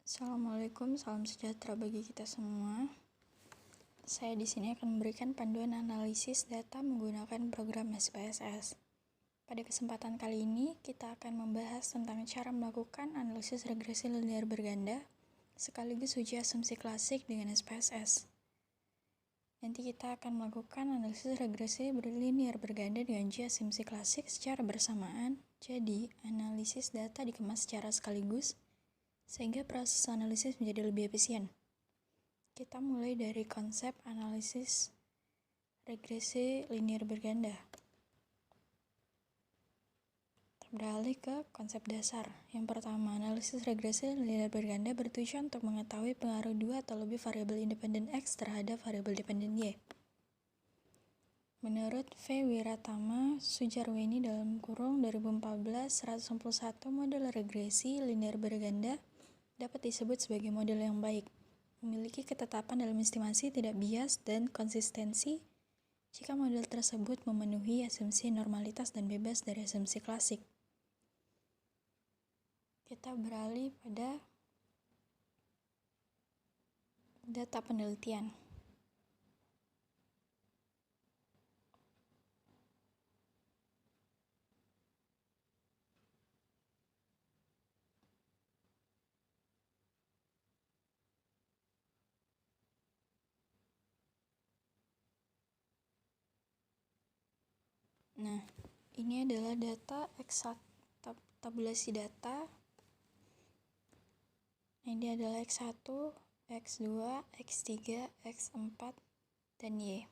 Assalamualaikum, salam sejahtera bagi kita semua. Saya di sini akan memberikan panduan analisis data menggunakan program SPSS. Pada kesempatan kali ini, kita akan membahas tentang cara melakukan analisis regresi linear berganda, sekaligus uji asumsi klasik dengan SPSS. Nanti kita akan melakukan analisis regresi linear berganda dengan uji asumsi klasik secara bersamaan, jadi analisis data dikemas secara sekaligus, sehingga proses analisis menjadi lebih efisien. Kita mulai dari konsep analisis regresi linear berganda. Beralih ke konsep dasar. Yang pertama, analisis regresi linear berganda bertujuan untuk mengetahui pengaruh dua atau lebih variabel independen X terhadap variabel dependen Y. Menurut V. Wiratama Sujarweni dalam kurung 2014-161, model regresi linear berganda dapat disebut sebagai model yang baik, memiliki ketetapan dalam estimasi tidak bias dan konsistensi jika model tersebut memenuhi asumsi normalitas dan bebas dari asumsi klasik. Kita beralih pada data penelitian. Nah, ini adalah data tabulasi data. Ini adalah X1, X2, X3, X4, dan Y.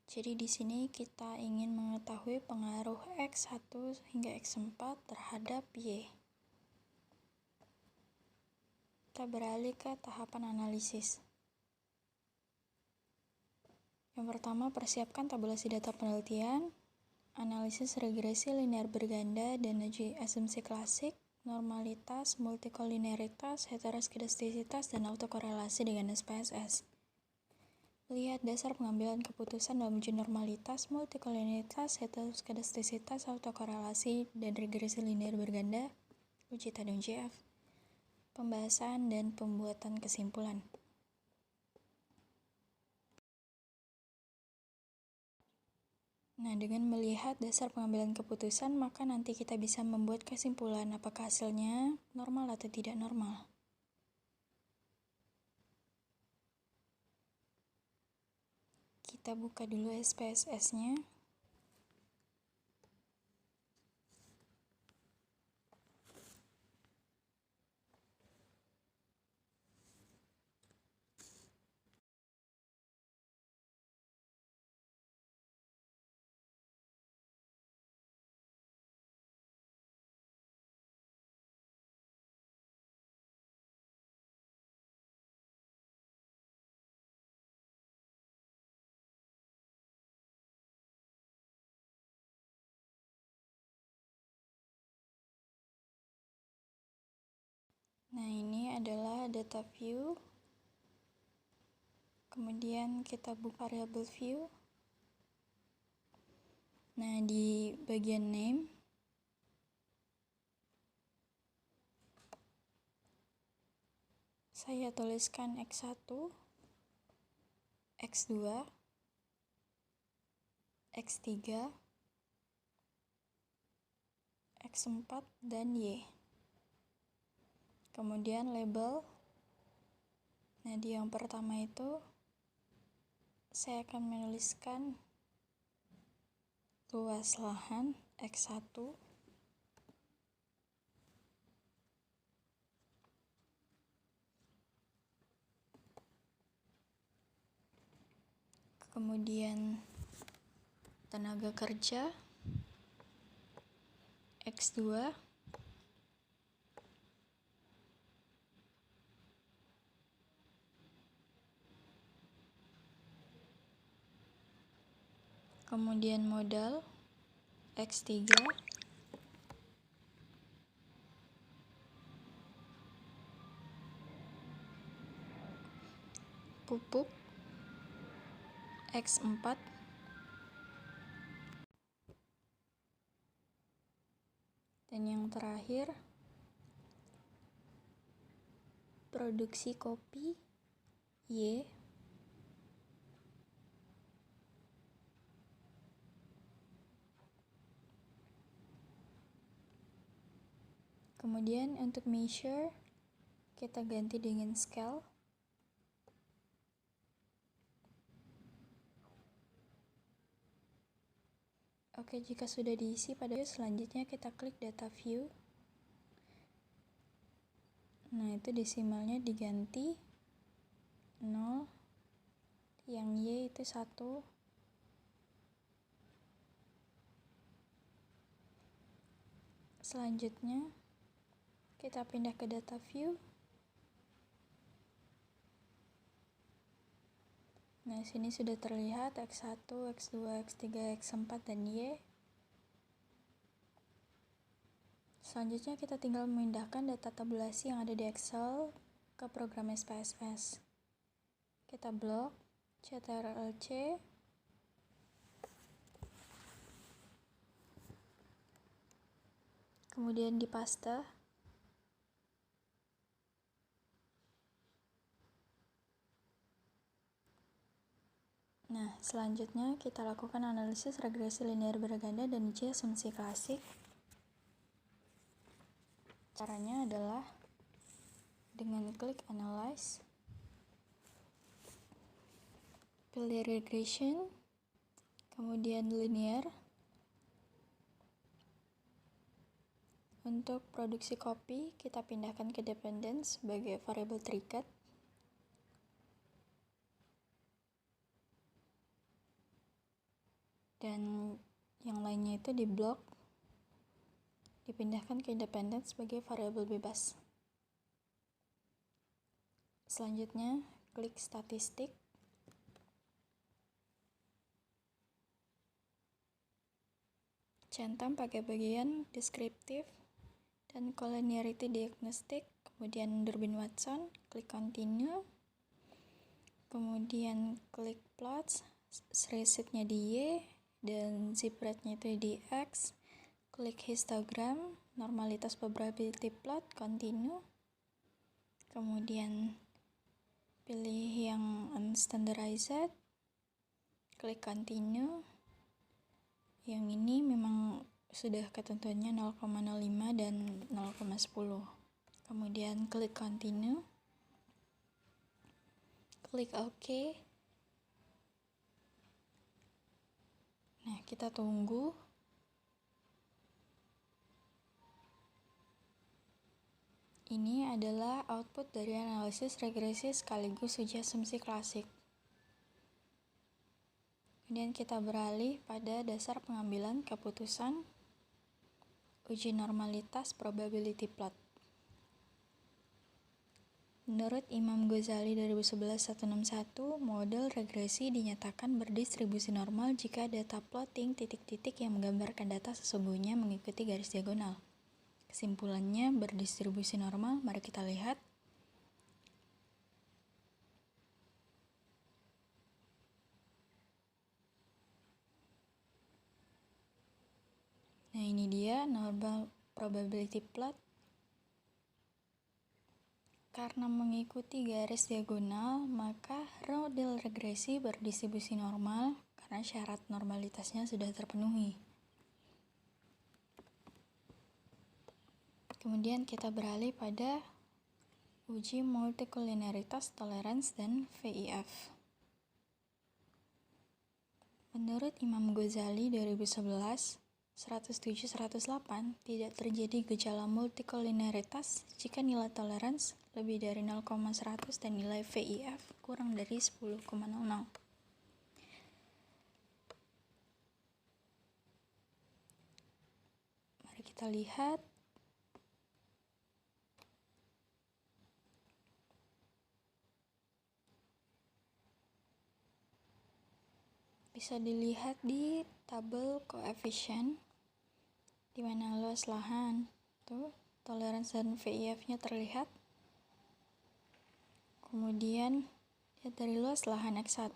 Jadi di sini kita ingin mengetahui pengaruh X1 hingga X4 terhadap Y. Kita beralih ke tahapan analisis. Yang pertama, persiapkan tabulasi data penelitian, analisis regresi linear berganda dan uji asumsi klasik, normalitas, multikolinearitas, heteroskedastisitas, dan autokorelasi dengan SPSS. Lihat dasar pengambilan keputusan dalam uji normalitas, multikolinearitas, heteroskedastisitas, autokorelasi, dan regresi linear berganda, uji tandem JF, pembahasan dan pembuatan kesimpulan. Nah, dengan melihat dasar pengambilan keputusan, maka nanti kita bisa membuat kesimpulan apakah hasilnya normal atau tidak normal. Kita buka dulu SPSS-nya. Nah, ini adalah data view. Kemudian kita buka variable view. Nah, di bagian name saya tuliskan X1, X2, X3, X4, dan Y. Kemudian label. Nah, di yang pertama itu saya akan menuliskan luas lahan X1, kemudian tenaga kerja X2, kemudian modal X3, pupuk X4, dan yang terakhir produksi kopi Y. Kemudian untuk measure kita ganti dengan scale. Oke, jika sudah diisi pada view, selanjutnya kita klik data view. Nah, itu desimalnya diganti 0, yang Y itu 1. Selanjutnya kita pindah ke data view. Nah, sini sudah terlihat X1, X2, X3, X4, dan Y. Selanjutnya kita tinggal memindahkan data tabulasi yang ada di Excel ke program SPSS. Kita blok CTRL-C. Kemudian dipaste. Nah, selanjutnya kita lakukan analisis regresi linear berganda dan uji asumsi klasik. Caranya adalah dengan klik Analyze, pilih Regression, kemudian Linear. Untuk produksi kopi, kita pindahkan ke Dependence sebagai variable trigger. Dan yang lainnya itu di blok, dipindahkan ke Independence sebagai variabel bebas. Selanjutnya, klik Statistik. Centang pakai bagian Deskriptif dan Collinearity Diagnostic, kemudian Durbin-Watson, klik Continue, kemudian klik Plots, receipt-nya di Y, dan zip rate-nya itu di X, klik histogram, normalitas probability plot, continue, kemudian pilih yang unstandardized, klik continue. Yang ini memang sudah ketentuannya 0,05 dan 0,10. Kemudian klik continue, klik OK. Nah, kita tunggu. Ini adalah output dari analisis regresi sekaligus uji asumsi klasik. Kemudian kita beralih pada dasar pengambilan keputusan uji normalitas probability plot. Menurut Imam Ghazali 2011-161, model regresi dinyatakan berdistribusi normal jika data plotting titik-titik yang menggambarkan data sesungguhnya mengikuti garis diagonal. Kesimpulannya berdistribusi normal. Mari kita lihat. Nah, ini dia normal probability plot. Karena mengikuti garis diagonal, maka model regresi berdistribusi normal karena syarat normalitasnya sudah terpenuhi. Kemudian kita beralih pada uji multicollinearitas, tolerance, dan VIF. Menurut Imam Ghazali 2011, 107-108 tidak terjadi gejala multicollinearitas jika nilai tolerance lebih dari 0,100 dan nilai VIF kurang dari 10,00. Mari kita lihat. Bisa dilihat di tabel koefisien di mana luas lahan tuh toleransi dan VIF-nya terlihat. Kemudian lihat dari luas lahan X1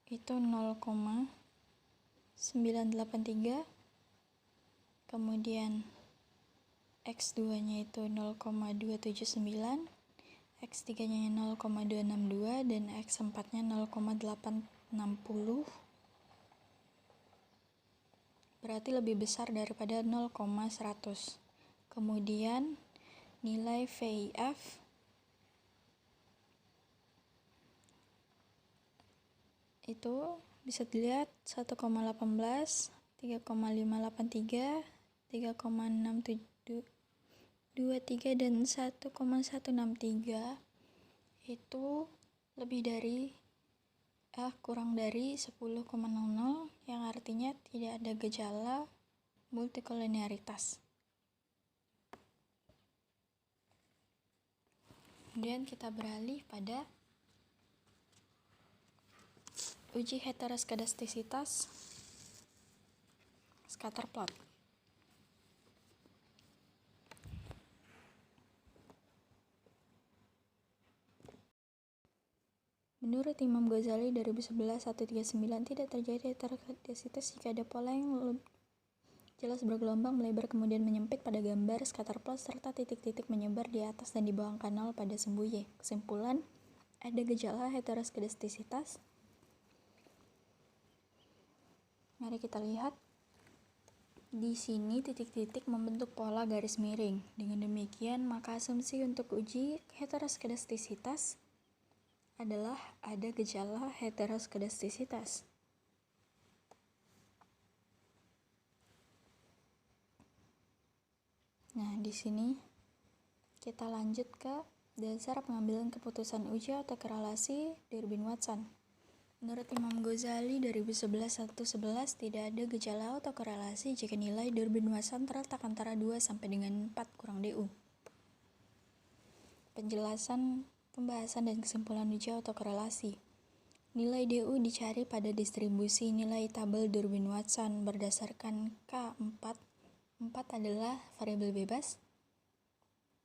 itu 0,983, kemudian X2-nya itu 0,279, X3-nya 0,262, dan X4-nya 0,860. Berarti lebih besar daripada 0,100. Kemudian nilai VIF itu bisa dilihat 1,18, 3,583, 3,6723 dan 1,163 itu lebih dari kurang dari 10,00, yang artinya tidak ada gejala multikolineritas. Kemudian kita beralih pada uji heteroskedastisitas scatter plot. Menurut Imam Ghazali 2011-139, tidak terjadi heteroskedastisitas jika ada pola yang jelas bergelombang melebar kemudian menyempit pada gambar scatter plot serta titik-titik menyebar di atas dan di bawah kanal pada sumbu Y. Kesimpulan, ada gejala heteroskedastisitas. Mari kita lihat. Di sini titik-titik membentuk pola garis miring. Dengan demikian, maka asumsi untuk uji heteroskedastisitas adalah ada gejala heteroskedastisitas. Nah, di sini kita lanjut ke dasar pengambilan keputusan uji autokorelasi Durbin-Watson. Menurut Imam Ghazali 2011-111, tidak ada gejala autokorelasi jika nilai Durbin-Watson terletak antara 2 sampai dengan 4 kurang DU. Penjelasan, pembahasan, dan kesimpulan uji autokorelasi. Nilai DU dicari pada distribusi nilai tabel Durbin-Watson berdasarkan K4. 4 adalah variabel bebas,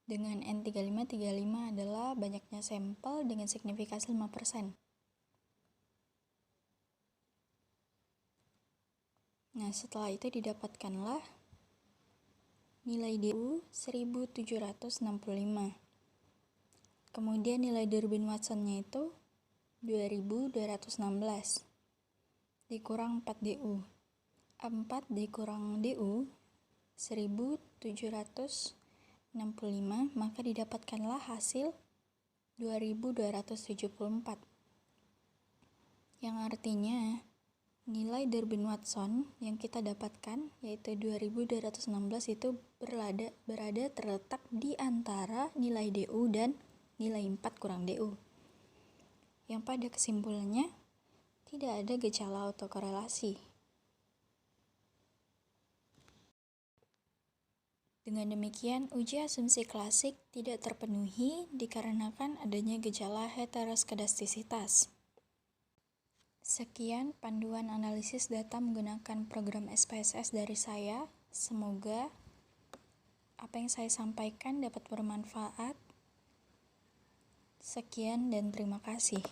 dengan N3535 adalah banyaknya sampel dengan signifikasi 5%. Nah, setelah itu didapatkanlah nilai DU 1765. Kemudian nilai Durbin-Watson-nya itu 2216 dikurang 4 DU. 4 dikurang DU 1765, maka didapatkanlah hasil 2274. Yang artinya nilai Durbin-Watson yang kita dapatkan yaitu 2216 itu berada terletak di antara nilai DU dan nilai 4 kurang DU. Yang pada kesimpulannya tidak ada gejala autokorelasi. Dengan demikian, uji asumsi klasik tidak terpenuhi dikarenakan adanya gejala heteroskedastisitas. Sekian panduan analisis data menggunakan program SPSS dari saya. Semoga apa yang saya sampaikan dapat bermanfaat. Sekian dan terima kasih.